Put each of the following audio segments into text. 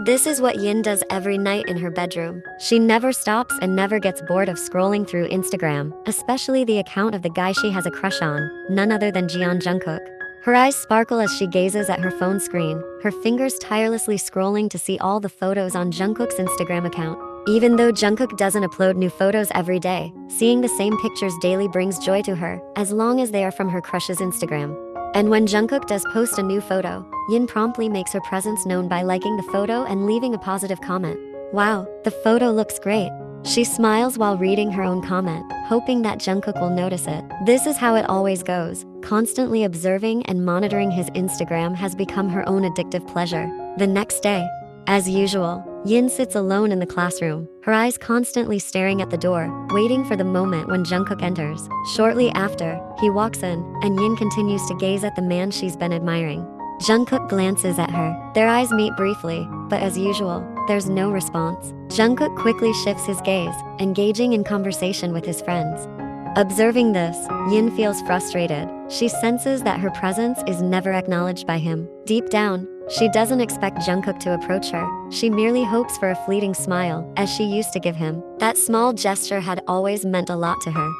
This is what Yin does every night in her bedroom. She never stops and never gets bored of scrolling through Instagram, especially the account of the guy she has a crush on, none other than Jungkook. Her eyes sparkle as she gazes at her phone screen, her fingers tirelessly scrolling to see all the photos on Jungkook's Instagram account. Even though Jungkook doesn't upload new photos every day, seeing the same pictures daily brings joy to her, as long as they are from her crush's Instagram. And when Jungkook does post a new photo, Yin promptly makes her presence known by liking the photo and leaving a positive comment. Wow, the photo looks great. She smiles while reading her own comment, hoping that Jungkook will notice it. This is how it always goes. Constantly observing and monitoring his Instagram has become her own addictive pleasure. The next day, as usual, Yin sits alone in the classroom, her eyes constantly staring at the door, waiting for the moment when Jungkook enters. Shortly after, he walks in, and Yin continues to gaze at the man she's been admiring. Jungkook glances at her. Their eyes meet briefly, but as usual, there's no response. Jungkook quickly shifts his gaze, engaging in conversation with his friends. Observing this, Yin feels frustrated. She senses that her presence is never acknowledged by him. Deep down, she doesn't expect Jungkook to approach her. She merely hopes for a fleeting smile, as she used to give him. That small gesture had always meant a lot to her.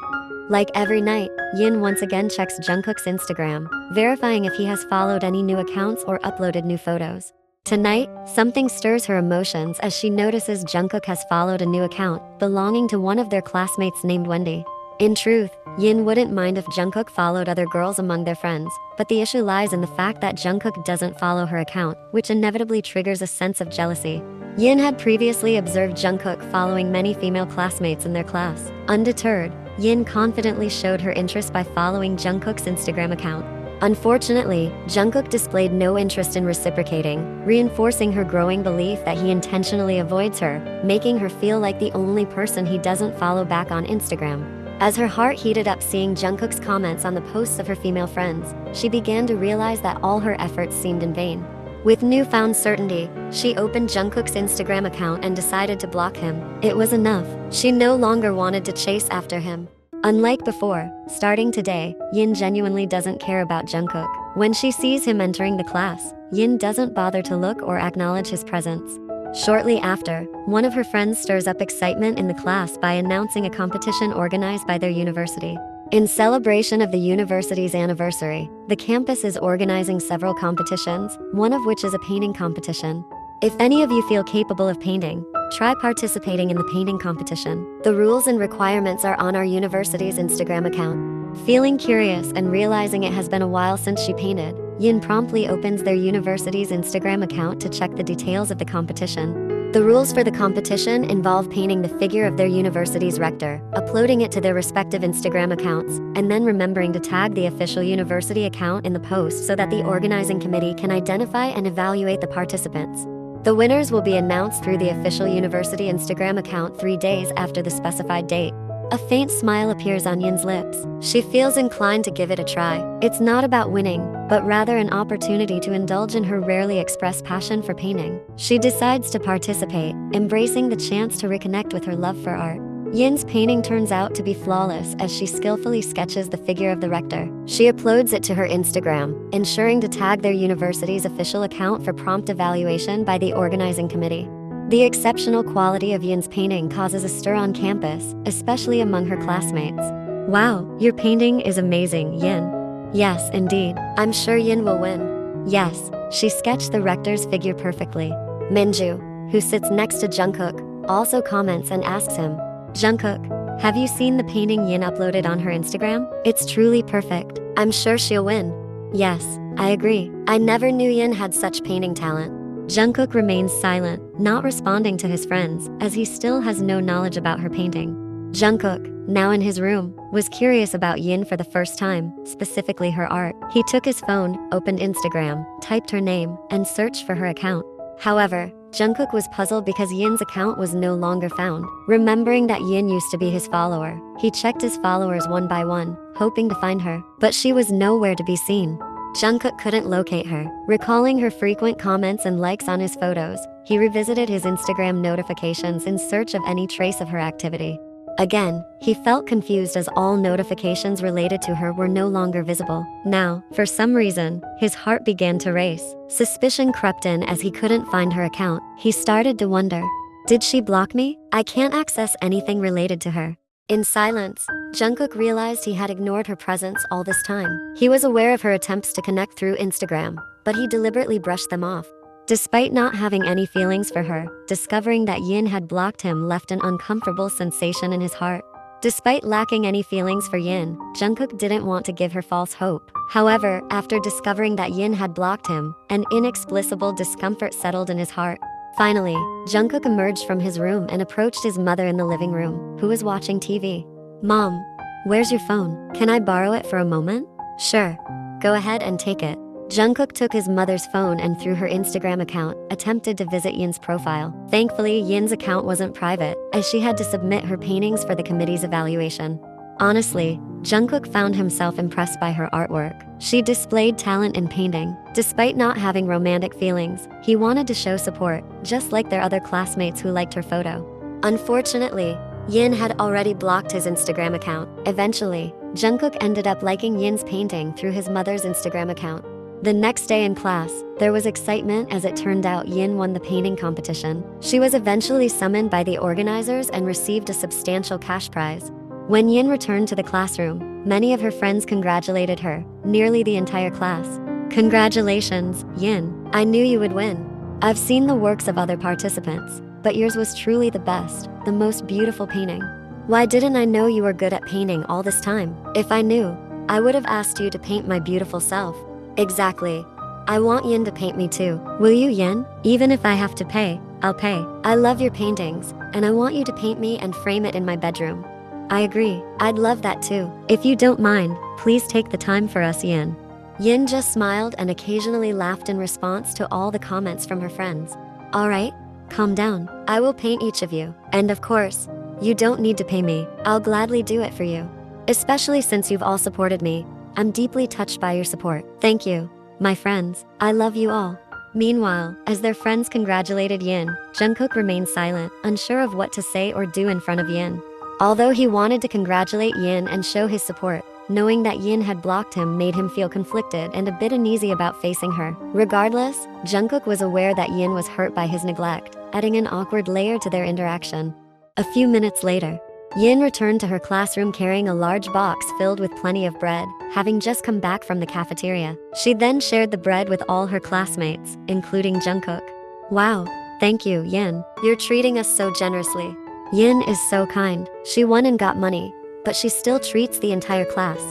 Like every night, Yin once again checks Jungkook's Instagram, verifying if he has followed any new accounts or uploaded new photos. Tonight, something stirs her emotions as she notices Jungkook has followed a new account, belonging to one of their classmates named Wendy. In truth, Yin wouldn't mind if Jungkook followed other girls among their friends, but the issue lies in the fact that Jungkook doesn't follow her account, which inevitably triggers a sense of jealousy. Yin had previously observed Jungkook following many female classmates in their class. Undeterred, Yin confidently showed her interest by following Jungkook's Instagram account. Unfortunately, Jungkook displayed no interest in reciprocating, reinforcing her growing belief that he intentionally avoids her, making her feel like the only person he doesn't follow back on Instagram. As her heart heated up seeing Jungkook's comments on the posts of her female friends, she began to realize that all her efforts seemed in vain. With newfound certainty, she opened Jungkook's Instagram account and decided to block him. It was enough. She no longer wanted to chase after him. Unlike before, starting today, Yin genuinely doesn't care about Jungkook. When she sees him entering the class, Yin doesn't bother to look or acknowledge his presence. Shortly after, one of her friends stirs up excitement in the class by announcing a competition organized by their university. In celebration of the university's anniversary, the campus is organizing several competitions, one of which is a painting competition. If any of you feel capable of painting, try participating in the painting competition. The rules and requirements are on our university's Instagram account. Feeling curious and realizing it has been a while since she painted, Yin promptly opens their university's Instagram account to check the details of the competition. The rules for the competition involve painting the figure of their university's rector, uploading it to their respective Instagram accounts, and then remembering to tag the official university account in the post so that the organizing committee can identify and evaluate the participants. The winners will be announced through the official university Instagram account 3 days after the specified date. A faint smile appears on Yin's lips. She feels inclined to give it a try. It's not about winning, but rather an opportunity to indulge in her rarely expressed passion for painting. She decides to participate, embracing the chance to reconnect with her love for art. Yin's painting turns out to be flawless as she skillfully sketches the figure of the rector. She uploads it to her Instagram, ensuring to tag their university's official account for prompt evaluation by the organizing committee. The exceptional quality of Yin's painting causes a stir on campus, especially among her classmates. Wow, your painting is amazing, Yin. Yes, indeed. I'm sure Yin will win. Yes, she sketched the rector's figure perfectly. Minju, who sits next to Jungkook, also comments and asks him, Jungkook, have you seen the painting Yin uploaded on her Instagram? It's truly perfect. I'm sure she'll win. Yes, I agree. I never knew Yin had such painting talent. Jungkook remains silent, not responding to his friends, as he still has no knowledge about her painting. Jungkook, now in his room, was curious about Yin for the first time, specifically her art. He took his phone, opened Instagram, typed her name, and searched for her account. However, Jungkook was puzzled because Yin's account was no longer found. Remembering that Yin used to be his follower, he checked his followers one by one, hoping to find her, but she was nowhere to be seen. Jungkook couldn't locate her. Recalling her frequent comments and likes on his photos, he revisited his Instagram notifications in search of any trace of her activity. Again, he felt confused as all notifications related to her were no longer visible. Now, for some reason, his heart began to race. Suspicion crept in as he couldn't find her account. He started to wonder, did she block me? I can't access anything related to her. In silence, Jungkook realized he had ignored her presence all this time. He was aware of her attempts to connect through Instagram, but he deliberately brushed them off. Despite not having any feelings for her, discovering that Yin had blocked him left an uncomfortable sensation in his heart. Despite lacking any feelings for Yin, Jungkook didn't want to give her false hope. However, after discovering that Yin had blocked him, an inexplicable discomfort settled in his heart. Finally, Jungkook emerged from his room and approached his mother in the living room, who was watching TV. Mom, where's your phone? Can I borrow it for a moment? Sure. Go ahead and take it. Jungkook took his mother's phone and through her Instagram account, attempted to visit Yin's profile. Thankfully, Yin's account wasn't private, as she had to submit her paintings for the committee's evaluation. Honestly, Jungkook found himself impressed by her artwork. She displayed talent in painting. Despite not having romantic feelings, he wanted to show support, just like their other classmates who liked her photo. Unfortunately, Yin had already blocked his Instagram account. Eventually, Jungkook ended up liking Yin's painting through his mother's Instagram account. The next day in class, there was excitement as it turned out Yin won the painting competition. She was eventually summoned by the organizers and received a substantial cash prize. When Yin returned to the classroom, many of her friends congratulated her, nearly the entire class. Congratulations, Yin. I knew you would win. I've seen the works of other participants, but yours was truly the best, the most beautiful painting. Why didn't I know you were good at painting all this time? If I knew, I would have asked you to paint my beautiful self. Exactly. I want Yin to paint me too. Will you, Yin? Even if I have to pay, I'll pay. I love your paintings, and I want you to paint me and frame it in my bedroom. I agree. I'd love that too. If you don't mind, please take the time for us, Yin. Yin just smiled and occasionally laughed in response to all the comments from her friends. All right, calm down. I will paint each of you. And of course, you don't need to pay me. I'll gladly do it for you. Especially since you've all supported me. I'm deeply touched by your support. Thank you, my friends. I love you all. Meanwhile, as their friends congratulated Yin, Jungkook remained silent, unsure of what to say or do in front of Yin. Although he wanted to congratulate Yin and show his support, knowing that Yin had blocked him made him feel conflicted and a bit uneasy about facing her. Regardless, Jungkook was aware that Yin was hurt by his neglect, adding an awkward layer to their interaction. A few minutes later, Yin returned to her classroom carrying a large box filled with plenty of bread, having just come back from the cafeteria. She then shared the bread with all her classmates, including Jungkook. Wow, thank you, Yin. You're treating us so generously. Yin is so kind. She won and got money, but she still treats the entire class.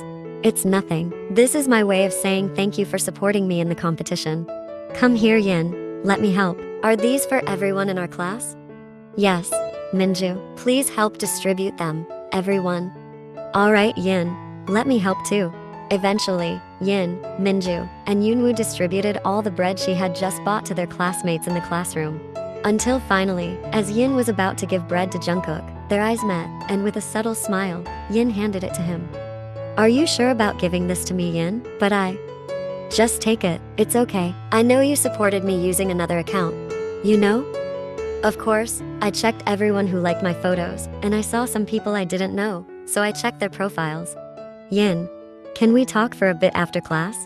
It's nothing. This is my way of saying thank you for supporting me in the competition. Come here, Yin. Let me help. Are these for everyone in our class? Yes. Minju, please help distribute them, everyone. Alright, Yin, let me help too. Eventually, Yin, Minju, and Yoonwoo distributed all the bread she had just bought to their classmates in the classroom. Until finally, as Yin was about to give bread to Jungkook, their eyes met, and with a subtle smile, Yin handed it to him. Are you sure about giving this to me, Yin? But just take it, it's okay. I know you supported me using another account. You know? Of course, I checked everyone who liked my photos, and I saw some people I didn't know, so I checked their profiles. Yin, can we talk for a bit after class?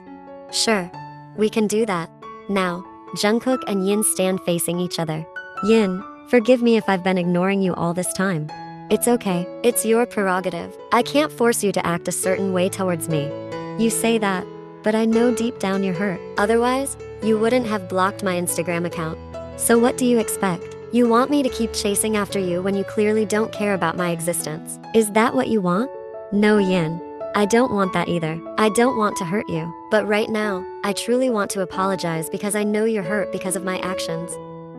Sure, we can do that. Now, Jungkook and Yin stand facing each other. Yin, forgive me if I've been ignoring you all this time. It's okay, it's your prerogative. I can't force you to act a certain way towards me. You say that, but I know deep down you're hurt. Otherwise, you wouldn't have blocked my Instagram account. So what do you expect? You want me to keep chasing after you when you clearly don't care about my existence. Is that what you want? No, Yin. I don't want that either. I don't want to hurt you. But right now, I truly want to apologize because I know you're hurt because of my actions.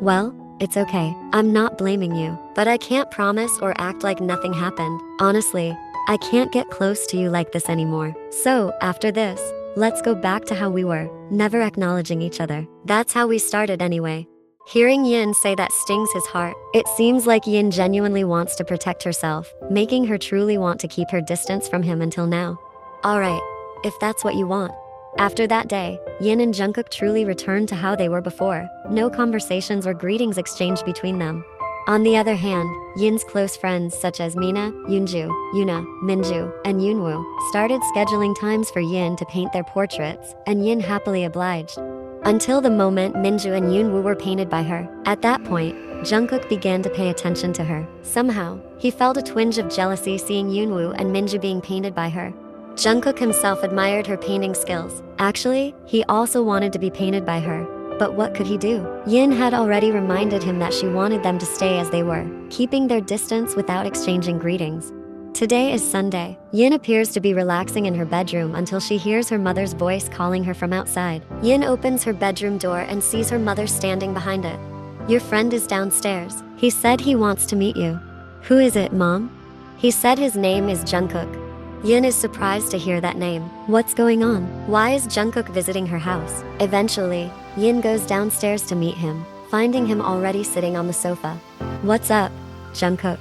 Well, it's okay. I'm not blaming you. But I can't promise or act like nothing happened. Honestly, I can't get close to you like this anymore. So, after this, let's go back to how we were, never acknowledging each other. That's how we started anyway. Hearing Yin say that stings his heart. It seems like Yin genuinely wants to protect herself, making her truly want to keep her distance from him until now. Alright, if that's what you want. After that day, Yin and Jungkook truly returned to how they were before. No conversations or greetings exchanged between them. On the other hand, Yin's close friends such as Mina, Yoonju, Yuna, Minju, and Yoonwoo started scheduling times for Yin to paint their portraits, and Yin happily obliged. Until the moment Minju and Yoonwoo were painted by her. At that point, Jungkook began to pay attention to her. Somehow, he felt a twinge of jealousy seeing Yoonwoo and Minju being painted by her. Jungkook himself admired her painting skills. Actually, he also wanted to be painted by her. But what could he do? Yin had already reminded him that she wanted them to stay as they were, keeping their distance without exchanging greetings. Today is Sunday. Yin appears to be relaxing in her bedroom until she hears her mother's voice calling her from outside. Yin opens her bedroom door and sees her mother standing behind it. "Your friend is downstairs. He said he wants to meet you." "Who is it, Mom?" "He said his name is Jungkook." Yin is surprised to hear that name. What's going on? Why is Jungkook visiting her house? Eventually, Yin goes downstairs to meet him, finding him already sitting on the sofa. "What's up, Jungkook?"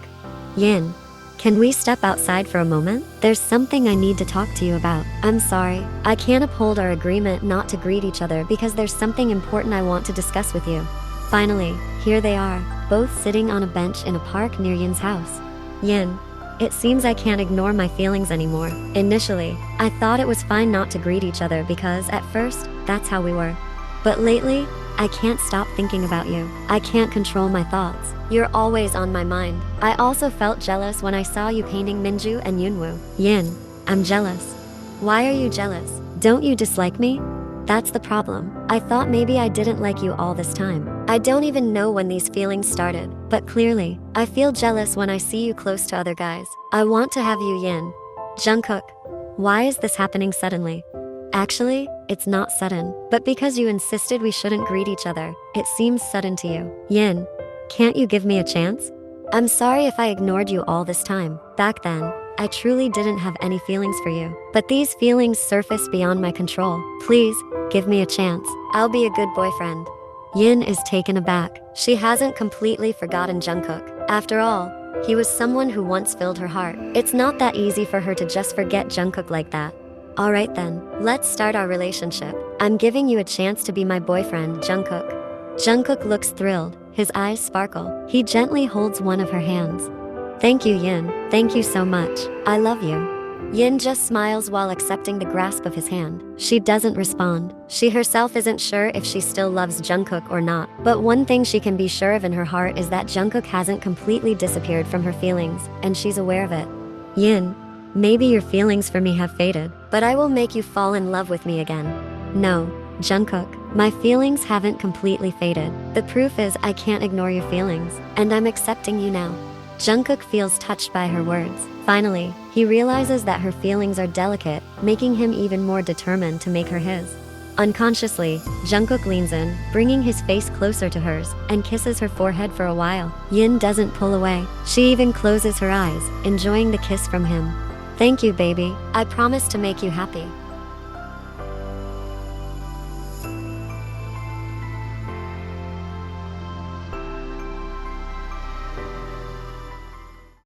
"Yin, can we step outside for a moment? There's something I need to talk to you about." "I'm sorry, I can't uphold our agreement not to greet each other because there's something important I want to discuss with you." Finally, here they are, both sitting on a bench in a park near Yin's house. "Yin, it seems I can't ignore my feelings anymore. Initially, I thought it was fine not to greet each other because at first, that's how we were. But lately, I can't stop thinking about you. I can't control my thoughts. You're always on my mind. I also felt jealous when I saw you painting Minju and Yoonwoo." "Yin, I'm jealous." "Why are you jealous? Don't you dislike me?" "That's the problem. I thought maybe I didn't like you all this time. I don't even know when these feelings started, but clearly, I feel jealous when I see you close to other guys. I want to have you, Yin." "Jungkook, why is this happening suddenly?" "Actually, it's not sudden, but because you insisted we shouldn't greet each other, it seems sudden to you." "Yin, can't you give me a chance?" "I'm sorry if I ignored you all this time. Back then, I truly didn't have any feelings for you. But these feelings surfaced beyond my control. Please, give me a chance. I'll be a good boyfriend." Yin is taken aback. She hasn't completely forgotten Jungkook. After all, he was someone who once filled her heart. It's not that easy for her to just forget Jungkook like that. "Alright then, let's start our relationship. I'm giving you a chance to be my boyfriend, Jungkook." Jungkook looks thrilled. His eyes sparkle. He gently holds one of her hands. "Thank you, Yin. Thank you so much. I love you." Yin just smiles while accepting the grasp of his hand. She doesn't respond. She herself isn't sure if she still loves Jungkook or not. But one thing she can be sure of in her heart is that Jungkook hasn't completely disappeared from her feelings, and she's aware of it. "Yin, maybe your feelings for me have faded, but I will make you fall in love with me again." "No, Jungkook, my feelings haven't completely faded. The proof is I can't ignore your feelings, and I'm accepting you now." Jungkook feels touched by her words. Finally, he realizes that her feelings are delicate, making him even more determined to make her his. Unconsciously, Jungkook leans in, bringing his face closer to hers, and kisses her forehead for a while. Yin doesn't pull away. She even closes her eyes, enjoying the kiss from him. "Thank you, baby. I promise to make you happy."